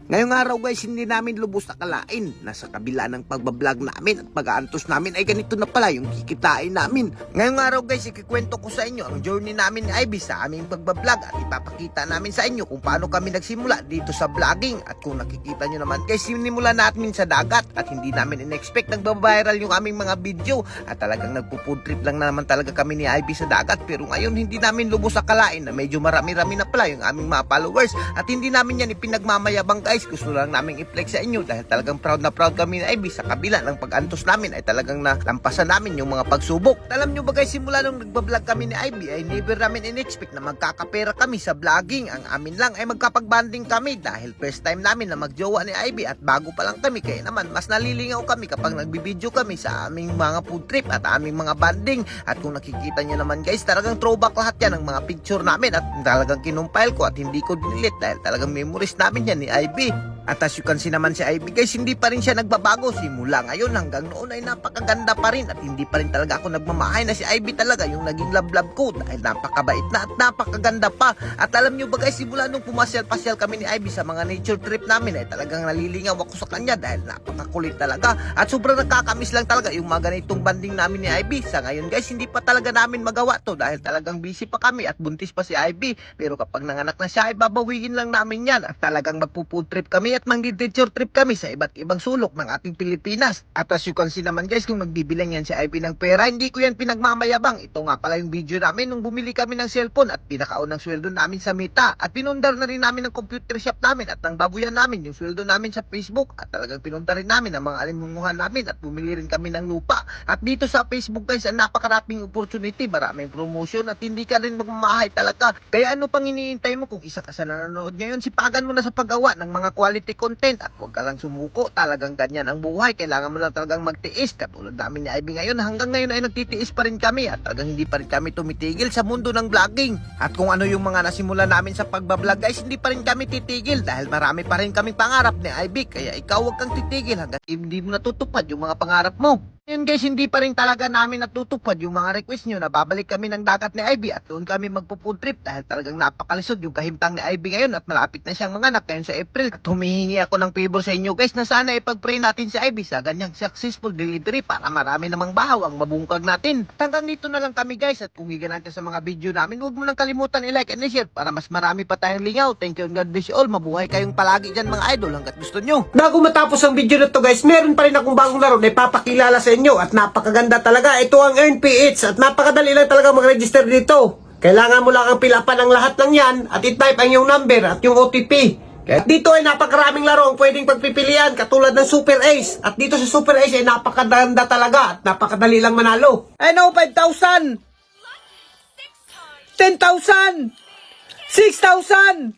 Ngayong araw guys, hindi namin lubos nakalain na sa kabila ng pagbablog namin at pag-aantos namin ay ganito na pala yung kikitain namin. Ngayong araw guys, ikikwento ko sa inyo ang journey namin ni Ivy sa aming pagbablog at ipapakita namin sa inyo kung paano kami nagsimula dito sa vlogging. At kung nakikita nyo naman guys, sinimula natin sa dagat at hindi namin in-expect nagbabiral yung aming mga video at talagang nagpo-food trip lang na naman talaga kami ni Ivy sa dagat. Pero ngayon hindi namin lubos akalain na medyo marami-rami na pala yung aming mga followers at hindi namin yan ipinagmamayabang guys. Gusto lang namin i-flex sa inyo dahil talagang proud na proud kami na Ivy sa kabila ng pag-antos namin ay talagang nalampasan namin yung mga pagsubok. Alam nyo ba guys, simula nung nagbablog kami ni Ivy ay never namin in-expect na magkakapera kami sa vlogging. Ang amin lang ay magkapag-banding kami dahil first time namin na magjowa ni Ivy at bago pa lang kami kaya naman mas nalilingaw kami kapag nagbibideo kami sa aming mga food trip at aming mga banding. At kung nakikita nyo naman guys, talagang throwback lahat yan ng mga picture namin at talagang kinumpile ko at hindi ko delete dahil talagang memories namin yan ni Ivy. At as you can see naman si Ivy guys, hindi pa rin siya nagbabago simula ngayon hanggang noon ay napakaganda pa rin at hindi pa rin talaga ako nagmamahay na si Ivy talaga yung naging love ko dahil napakabait na at napakaganda pa. At alam nyo ba guys, simula nung pumasyal-pasyal kami ni Ivy sa mga nature trip namin ay talagang nalilingaw ako sa kanya dahil napakakulit talaga at sobrang nakakamiss lang talaga yung mga ganitong banding namin ni Ivy. Sa ngayon guys, hindi pa talaga namin magawa to dahil talagang busy pa kami at buntis pa si Ivy, pero kapag nanganak na siya ay babawiin lang namin yan at talagang magpo-food trip kami at mag-nature trip kami sa iba't ibang sulok ng ating Pilipinas. At as you can see naman guys, kung magbibilang yan si Ivy ng pera, hindi ko yan pinagmamayabang. Ito nga pala yung video namin nung bumili kami ng cellphone at pinakaunang sweldo namin sa Meta at pinundar na rin namin ng computer shop namin at nang babuyan namin yung sweldo namin sa Facebook at talagang pinundar rin namin ang mga alimunguhan namin at bumili rin kami ng lupa. At dito sa Facebook guys, ang napakaraming opportunity, maraming promotion at hindi ka rin magmamahay talaga. Kaya ano pang iniintay mo? Kung isa ka sa nanonood ngayon, sipagan mo na sa paggawa ng mga quality content at huwag ka lang sumuko. Talagang ganyan ang buhay, kailangan mo na talagang magtiis. Katulad namin ni Ivy ngayon, hanggang ngayon ay nagtitiis pa rin kami at talagang hindi pa rin kami tumitigil sa mundo ng vlogging. At kung ano yung mga nasimula namin sa pagbablog guys, hindi pa rin kami titigil dahil marami pa rin kaming pangarap ni Ivy. Kaya ikaw huwag kang titigil hanggang hindi mo natutupad yung mga pangarap mo. Ngayon guys, hindi pa rin talaga namin natutupad yung mga request nyo na babalik kami ng dagat ni Ivy at doon kami magpo-food trip dahil talagang napakalisod yung kahimtang ni Ivy ngayon at malapit na siyang manganak ngayon sa April. At humihingi ako ng favor sa inyo guys na sana ipag-pray natin si Ivy sa ganyang successful delivery para marami namang bahaw ang mabungkag natin. Hanggang dito na lang kami guys at kung higa natin sa mga video namin, huwag mo lang kalimutan i-like and i-share para mas marami pa tayong lingaw. Thank you and God bless you all. Mabuhay kayong palagi dyan mga idol hanggat gusto nyo. Bago matapos ang video na to guys, meron pa rin akong bagong laro na ipapakilala sa inyo at napakaganda talaga. Ito ang Earn PH at napakadali lang talaga mag-register dito. Kailangan mo lang ang pilapan ng lahat ng yan at i-type ang iyong number at yung OTP. At dito ay napakaraming laro ang pwedeng pagpipilian katulad ng Super Ace. At dito sa Super Ace ay napakaganda talaga at napakadali lang manalo. Ano, 5,000 10,000 6,000